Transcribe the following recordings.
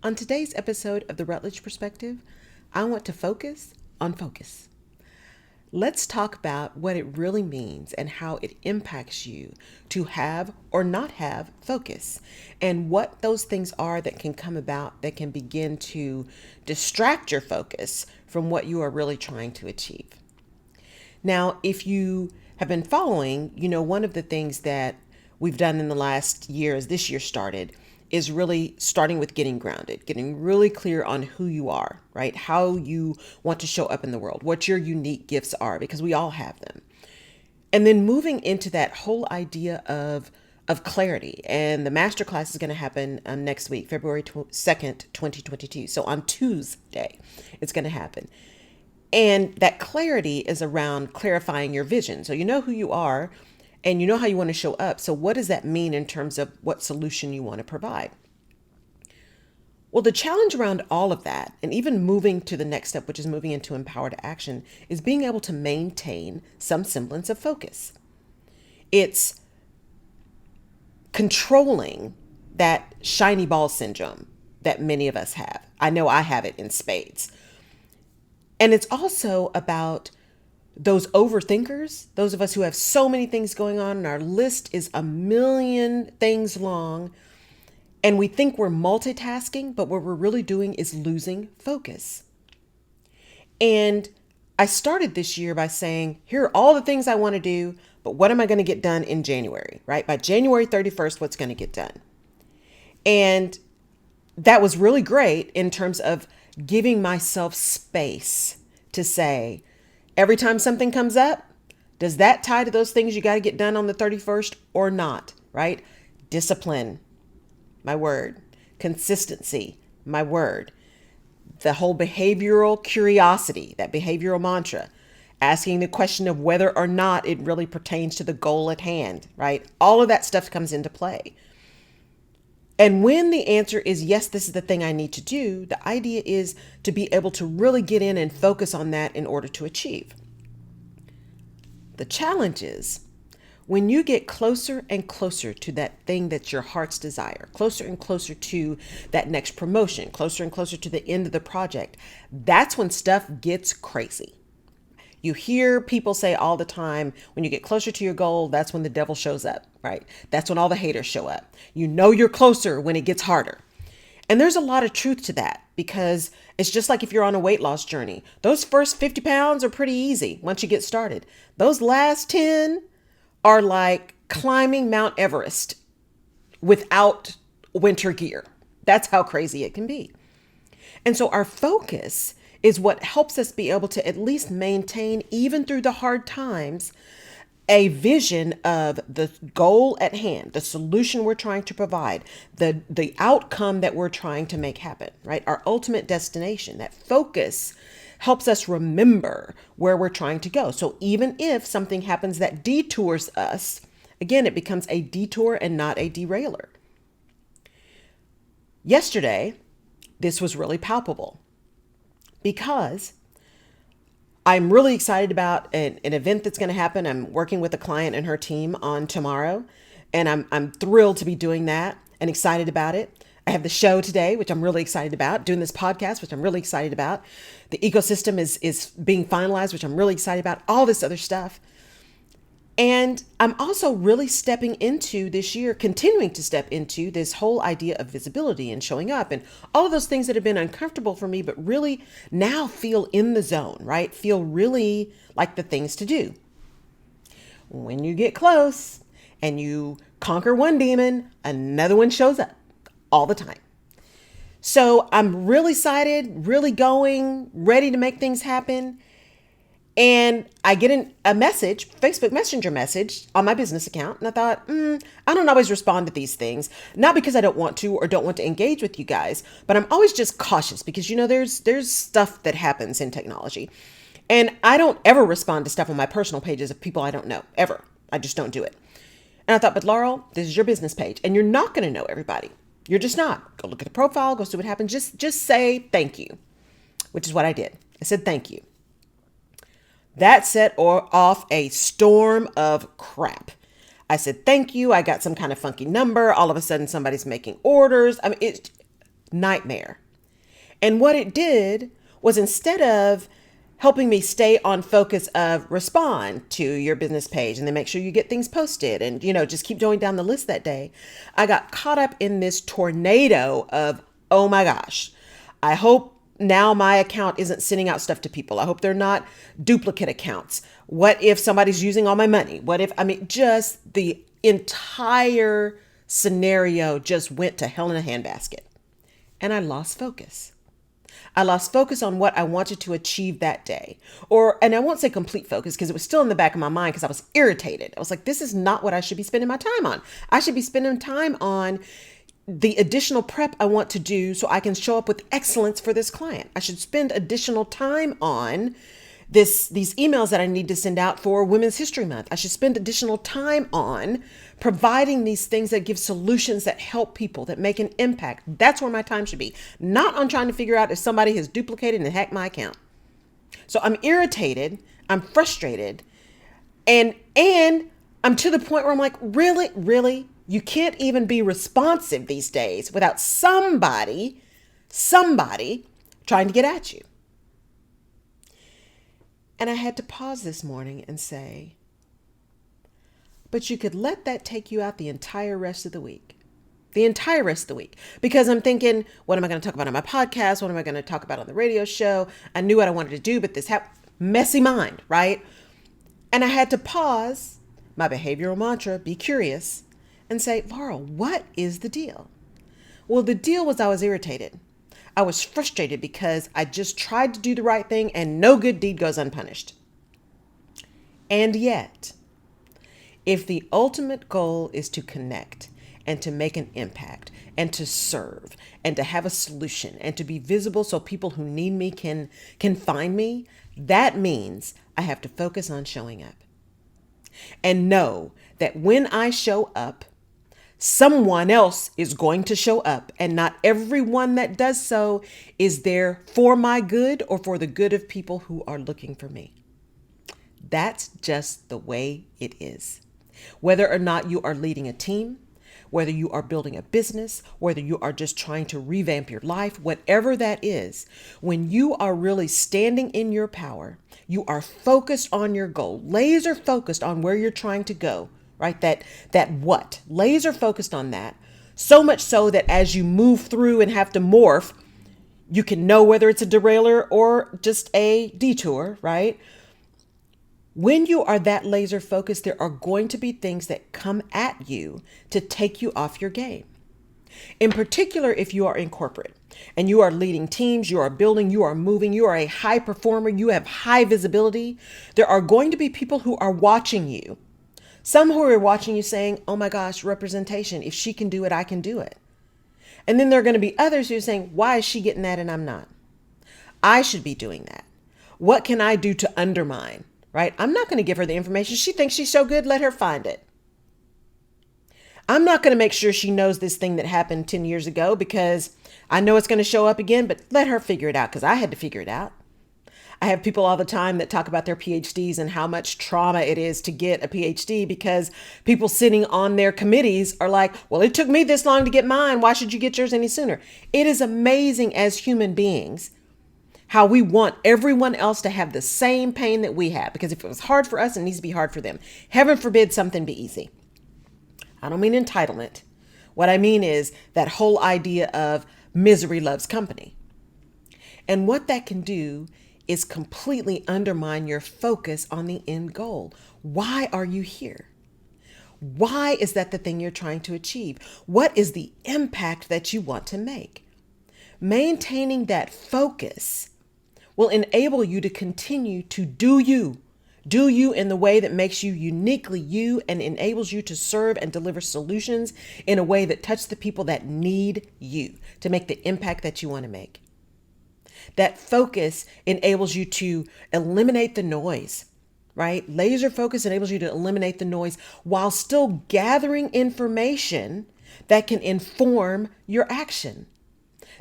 On today's episode of The Rutledge Perspective, I want to focus on focus. Let's talk about what it really means and how it impacts you to have or not have focus, and what those things are that can come about that can begin to distract your focus from what you are really trying to achieve. Now, if you have been following, one of the things that we've done in the last year as this year started is really starting with getting grounded, getting really clear on who you are, right? How you want to show up in the world, what your unique gifts are, because we all have them. And then moving into that whole idea of clarity. And the masterclass is going to happen next week, February 2nd, 2022. So on Tuesday, it's going to happen. And that clarity is around clarifying your vision. So you know who you are, and you know how you want to show up. So what does that mean in terms of what solution you want to provide? Well, the challenge around all of that, and even moving to the next step, which is moving into empowered action, is being able to maintain some semblance of focus. It's controlling that shiny ball syndrome that many of us have. I know I have it in spades. And it's also about those overthinkers, those of us who have so many things going on and our list is a million things long, and we think we're multitasking, but what we're really doing is losing focus. And I started this year by saying, here are all the things I want to do, but what am I going to get done in January, right? By January 31st, what's going to get done? And that was really great in terms of giving myself space to say, every time something comes up, does that tie to those things you got to get done on the 31st or not, right? Discipline, my word. Consistency, my word. The whole behavioral curiosity, that behavioral mantra, asking the question of whether or not it really pertains to the goal at hand, right? All of that stuff comes into play. And when the answer is yes, this is the thing I need to do, the idea is to be able to really get in and focus on that in order to achieve. The challenge is when you get closer and closer to that thing that's your heart's desire, closer and closer to that next promotion, closer and closer to the end of the project, that's when stuff gets crazy. You hear people say all the time, when you get closer to your goal, that's when the devil shows up, right? That's when all the haters show up. You know you're closer when it gets harder. And there's a lot of truth to that, because it's just like if you're on a weight loss journey. Those first 50 pounds are pretty easy once you get started. Those last 10 are like climbing Mount Everest without winter gear. That's how crazy it can be. And so our focus is what helps us be able to at least maintain, even through the hard times, a vision of the goal at hand, the solution we're trying to provide, the outcome that we're trying to make happen, right? Our ultimate destination. That focus helps us remember where we're trying to go. So even if something happens that detours us, again, it becomes a detour and not a derailer. Yesterday, this was really palpable, because I'm really excited about an event that's going to happen. I'm working with a client and her team on tomorrow, and I'm thrilled to be doing that and excited about it. I have the show today, which I'm really excited about, doing this podcast, which I'm really excited about. The ecosystem is being finalized, which I'm really excited about, all this other stuff. And I'm also really stepping into this year, continuing to step into this whole idea of visibility and showing up and all of those things that have been uncomfortable for me, but really now feel in the zone, right? Feel really like the things to do. When you get close and you conquer one demon, another one shows up all the time. So I'm really excited, really going, ready to make things happen. And I get a message, Facebook Messenger message on my business account. And I thought, I don't always respond to these things, not because I don't want to or don't want to engage with you guys, but I'm always just cautious because, there's stuff that happens in technology. And I don't ever respond to stuff on my personal pages of people I don't know, ever. I just don't do it. And I thought, but Laurel, this is your business page and you're not going to know everybody. You're just not. Go look at the profile, go see what happens. Just say thank you, which is what I did. I said thank you. That set off a storm of crap. I said, thank you. I got some kind of funky number. All of a sudden, somebody's making orders. I mean, nightmare. And what it did was, instead of helping me stay on focus of respond to your business page and then make sure you get things posted and, just keep going down the list that day, I got caught up in this tornado of, oh my gosh, I hope now my account isn't sending out stuff to people. I hope they're not duplicate accounts. What if somebody's using all my money? Just the entire scenario just went to hell in a handbasket. And I lost focus. I lost focus on what I wanted to achieve that day. And I won't say complete focus, because it was still in the back of my mind, because I was irritated. I was like, this is not what I should be spending my time on. I should be spending time on the additional prep I want to do so I can show up with excellence for this client. I should spend additional time on these emails that I need to send out for Women's History Month. I should spend additional time on providing these things that give solutions that help people, that make an impact. That's where my time should be, not on trying to figure out if somebody has duplicated and hacked my account. So I'm irritated, I'm frustrated, and I'm to the point where I'm like, really? You can't even be responsive these days without somebody trying to get at you. And I had to pause this morning and say, but you could let that take you out the entire rest of the week. Because I'm thinking, what am I going to talk about on my podcast? What am I going to talk about on the radio show? I knew what I wanted to do, but this messy mind, right? And I had to pause my behavioral mantra, be curious, and say, Laurel, what is the deal? Well, the deal was I was irritated. I was frustrated because I just tried to do the right thing and no good deed goes unpunished. And yet, if the ultimate goal is to connect and to make an impact and to serve and to have a solution and to be visible so people who need me can find me, that means I have to focus on showing up. And know that when I show up, someone else is going to show up, and not everyone that does so is there for my good or for the good of people who are looking for me. That's just the way it is. Whether or not you are leading a team, whether you are building a business, whether you are just trying to revamp your life, whatever that is, when you are really standing in your power, you are focused on your goal, laser focused on where you're trying to go, right? Laser focused on that. So much so that as you move through and have to morph, you can know whether it's a derailleur or just a detour, right? When you are that laser focused, there are going to be things that come at you to take you off your game. In particular, if you are in corporate and you are leading teams, you are building, you are moving, you are a high performer, you have high visibility, there are going to be people who are watching you. Some who are watching you saying, oh my gosh, representation. If she can do it, I can do it. And then there are going to be others who are saying, why is she getting that and I'm not? I should be doing that. What can I do to undermine? Right? I'm not going to give her the information. She thinks she's so good. Let her find it. I'm not going to make sure she knows this thing that happened 10 years ago because I know it's going to show up again, but let her figure it out because I had to figure it out. I have people all the time that talk about their PhDs and how much trauma it is to get a PhD because people sitting on their committees are like, well, it took me this long to get mine. Why should you get yours any sooner? It is amazing as human beings how we want everyone else to have the same pain that we have, because if it was hard for us, it needs to be hard for them. Heaven forbid something be easy. I don't mean entitlement. What I mean is that whole idea of misery loves company. And what that can do is completely undermine your focus on the end goal. Why are you here? Why is that the thing you're trying to achieve? What is the impact that you want to make? Maintaining that focus will enable you to continue to do you in the way that makes you uniquely you and enables you to serve and deliver solutions in a way that touch the people that need you to make the impact that you want to make. That focus enables you to eliminate the noise, right? Laser focus enables you to eliminate the noise while still gathering information that can inform your action.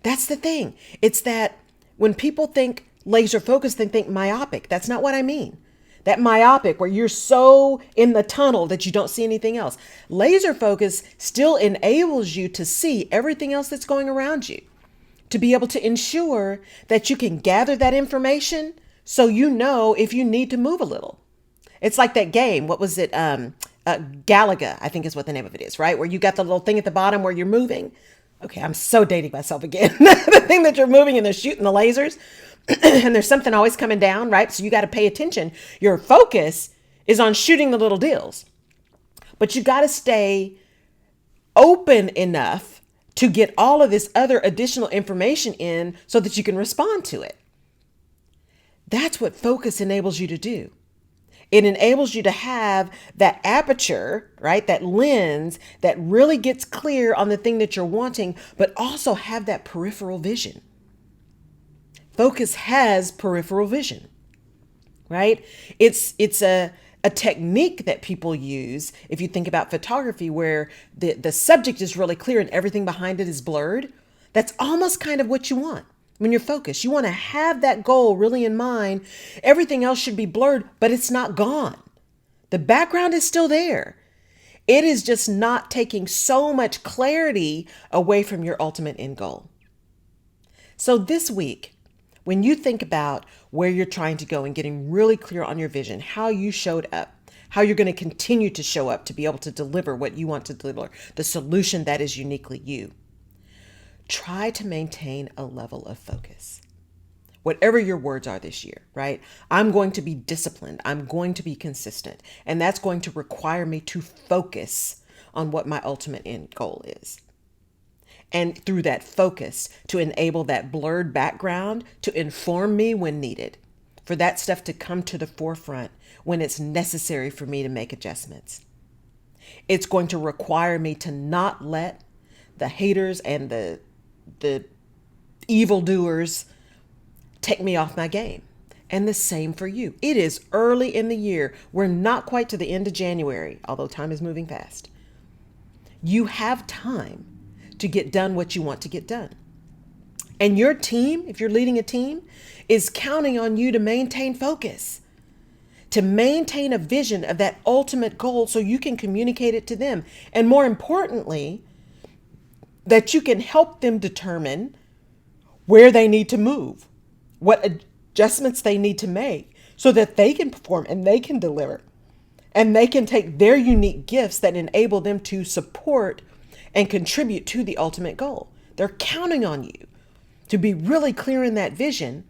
That's the thing. It's that when people think laser focus, they think myopic. That's not what I mean. That myopic where you're so in the tunnel that you don't see anything else. Laser focus still enables you to see everything else that's going around you. to be able to ensure that you can gather that information so you know if you need to move a little. It's like that game. What was it? Galaga, I think is what the name of it is, right? Where you got the little thing at the bottom where you're moving. Okay, I'm so dating myself again. The thing that you're moving and they're shooting the lasers and there's something always coming down, right? So you got to pay attention. Your focus is on shooting the little deals, but you got to stay open enough to get all of this other additional information in so that you can respond to it. That's what focus enables you to do. It enables you to have that aperture, right? That lens that really gets clear on the thing that you're wanting, but also have that peripheral vision. Focus has peripheral vision, right? It's a technique that people use if you think about photography where the subject is really clear and everything behind it is blurred. That's almost kind of what you want. When you're focused, you want to have that goal really in mind. Everything else should be blurred, but it's not gone. The background is still there. It is just not taking so much clarity away from your ultimate end goal. So this week, when you think about where you're trying to go and getting really clear on your vision, how you showed up, how you're going to continue to show up to be able to deliver what you want to deliver, the solution that is uniquely you. Try to maintain a level of focus. Whatever your words are this year, right? I'm going to be disciplined. I'm going to be consistent. And that's going to require me to focus on what my ultimate end goal is. And through that focus, to enable that blurred background to inform me when needed, for that stuff to come to the forefront when it's necessary for me to make adjustments. It's going to require me to not let the haters and the evildoers take me off my game. And the same for you. It is early in the year. We're not quite to the end of January, although time is moving fast. You have time to get done what you want to get done. And your team, if you're leading a team, is counting on you to maintain focus, to maintain a vision of that ultimate goal so you can communicate it to them. And more importantly, that you can help them determine where they need to move, what adjustments they need to make so that they can perform and they can deliver and they can take their unique gifts that enable them to support and contribute to the ultimate goal. They're counting on you to be really clear in that vision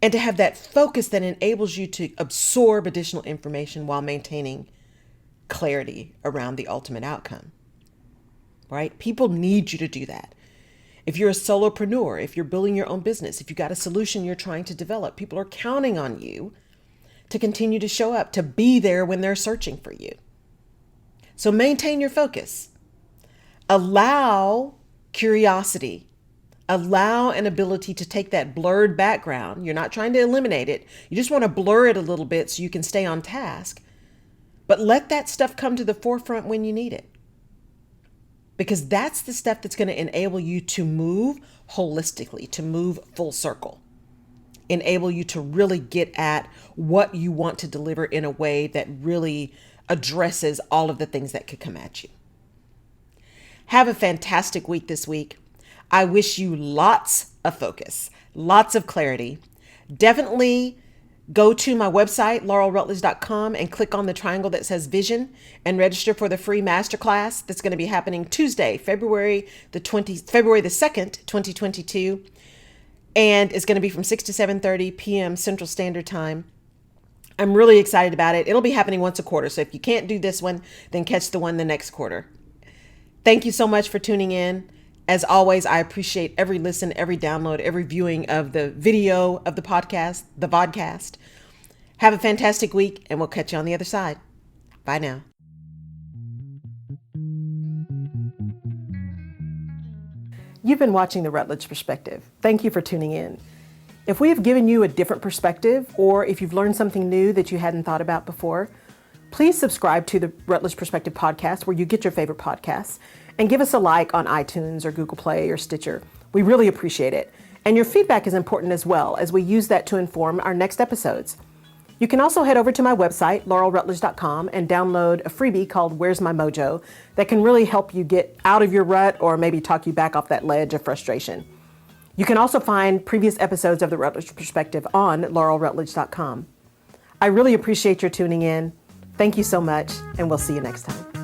and to have that focus that enables you to absorb additional information while maintaining clarity around the ultimate outcome. Right? People need you to do that. If you're a solopreneur, if you're building your own business, if you've got a solution you're trying to develop, people are counting on you to continue to show up, to be there when they're searching for you. So maintain your focus. Allow curiosity. Allow an ability to take that blurred background. You're not trying to eliminate it. You just want to blur it a little bit so you can stay on task. But let that stuff come to the forefront when you need it. Because that's the stuff that's going to enable you to move holistically, to move full circle. Enable you to really get at what you want to deliver in a way that really addresses all of the things that could come at you. Have a fantastic week this week. I wish you lots of focus, lots of clarity. Definitely go to my website, laurelrutledge.com, and click on the triangle that says vision and register for the free masterclass that's going to be happening Tuesday, February the 2nd, 2022. And it's going to be from 6 to 7:30 p.m. Central Standard Time. I'm really excited about it. It'll be happening once a quarter. So if you can't do this one, then catch the one the next quarter. Thank you so much for tuning in. As always, I appreciate every listen, every download, every viewing of the video of the podcast, the vodcast. Have a fantastic week, and we'll catch you on the other side. Bye now. You've been watching The Rutledge Perspective. Thank you for tuning in. If we have given you a different perspective, or if you've learned something new that you hadn't thought about before, please subscribe to the Rutledge Perspective podcast where you get your favorite podcasts, and give us a like on iTunes or Google Play or Stitcher. We really appreciate it. And your feedback is important as well, as we use that to inform our next episodes. You can also head over to my website, laurelrutledge.com, and download a freebie called Where's My Mojo that can really help you get out of your rut or maybe talk you back off that ledge of frustration. You can also find previous episodes of The Rutledge Perspective on laurelrutledge.com. I really appreciate your tuning in. Thank you so much, and we'll see you next time.